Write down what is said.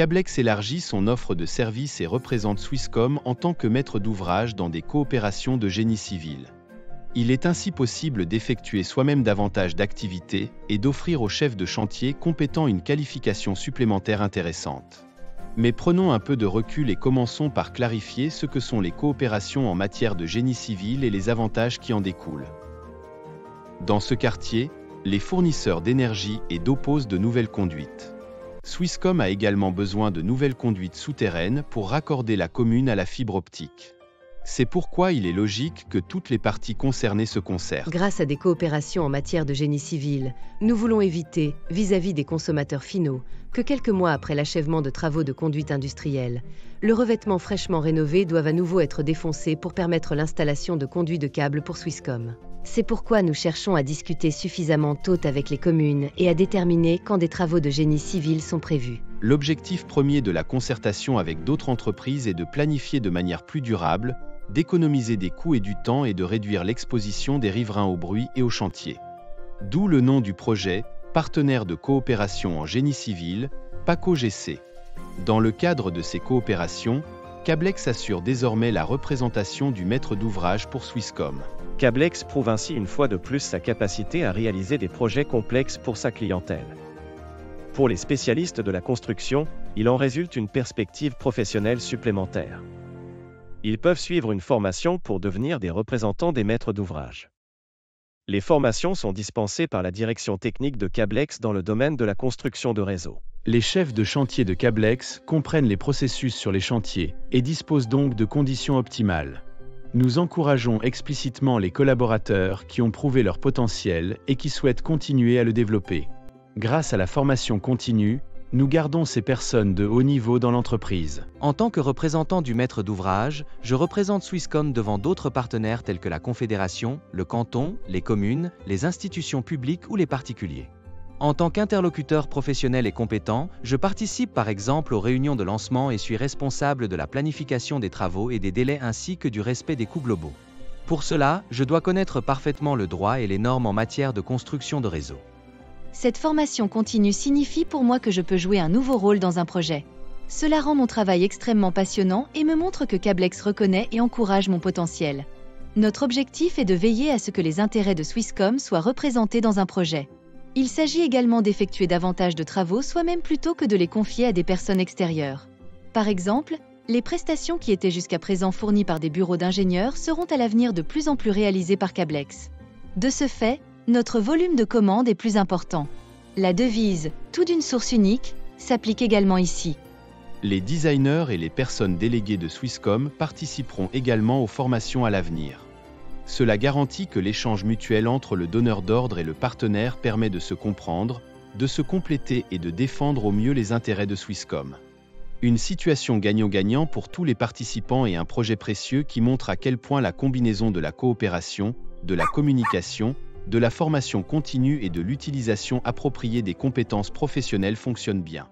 Cablex élargit son offre de services et représente Swisscom en tant que maître d'ouvrage dans des coopérations de génie civil. Il est ainsi possible d'effectuer soi-même davantage d'activités et d'offrir aux chefs de chantier compétents une qualification supplémentaire intéressante. Mais prenons un peu de recul et commençons par clarifier ce que sont les coopérations en matière de génie civil et les avantages qui en découlent. Dans ce quartier, les fournisseurs d'énergie et d'eau posent de nouvelles conduites. Swisscom a également besoin de nouvelles conduites souterraines pour raccorder la commune à la fibre optique. C'est pourquoi il est logique que toutes les parties concernées se concertent. Grâce à des coopérations en matière de génie civil, nous voulons éviter, vis-à-vis des consommateurs finaux, que quelques mois après l'achèvement de travaux de conduite industrielle, le revêtement fraîchement rénové doive à nouveau être défoncé pour permettre l'installation de conduits de câbles pour Swisscom. C'est pourquoi nous cherchons à discuter suffisamment tôt avec les communes et à déterminer quand des travaux de génie civil sont prévus. L'objectif premier de la concertation avec d'autres entreprises est de planifier de manière plus durable, d'économiser des coûts et du temps et de réduire l'exposition des riverains au bruit et au chantier. D'où le nom du projet, Partenaire de coopération en génie civil, PACO-GC. Dans le cadre de ces coopérations, Cablex assure désormais la représentation du maître d'ouvrage pour Swisscom. Cablex prouve ainsi une fois de plus sa capacité à réaliser des projets complexes pour sa clientèle. Pour les spécialistes de la construction, il en résulte une perspective professionnelle supplémentaire. Ils peuvent suivre une formation pour devenir des représentants des maîtres d'ouvrage. Les formations sont dispensées par la direction technique de Cablex dans le domaine de la construction de réseaux. Les chefs de chantier de Cablex comprennent les processus sur les chantiers et disposent donc de conditions optimales. Nous encourageons explicitement les collaborateurs qui ont prouvé leur potentiel et qui souhaitent continuer à le développer. Grâce à la formation continue, nous gardons ces personnes de haut niveau dans l'entreprise. En tant que représentant du maître d'ouvrage, je représente Swisscom devant d'autres partenaires tels que la Confédération, le canton, les communes, les institutions publiques ou les particuliers. En tant qu'interlocuteur professionnel et compétent, je participe par exemple aux réunions de lancement et suis responsable de la planification des travaux et des délais ainsi que du respect des coûts globaux. Pour cela, je dois connaître parfaitement le droit et les normes en matière de construction de réseaux. Cette formation continue signifie pour moi que je peux jouer un nouveau rôle dans un projet. Cela rend mon travail extrêmement passionnant et me montre que Cablex reconnaît et encourage mon potentiel. Notre objectif est de veiller à ce que les intérêts de Swisscom soient représentés dans un projet. Il s'agit également d'effectuer davantage de travaux soi-même plutôt que de les confier à des personnes extérieures. Par exemple, les prestations qui étaient jusqu'à présent fournies par des bureaux d'ingénieurs seront à l'avenir de plus en plus réalisées par Cablex. De ce fait, notre volume de commandes est plus important. La devise « tout d'une source unique » s'applique également ici. Les designers et les personnes déléguées de Swisscom participeront également aux formations à l'avenir. Cela garantit que l'échange mutuel entre le donneur d'ordre et le partenaire permet de se comprendre, de se compléter et de défendre au mieux les intérêts de Swisscom. Une situation gagnant-gagnant pour tous les participants et un projet précieux qui montre à quel point la combinaison de la coopération, de la communication, de la formation continue et de l'utilisation appropriée des compétences professionnelles fonctionne bien.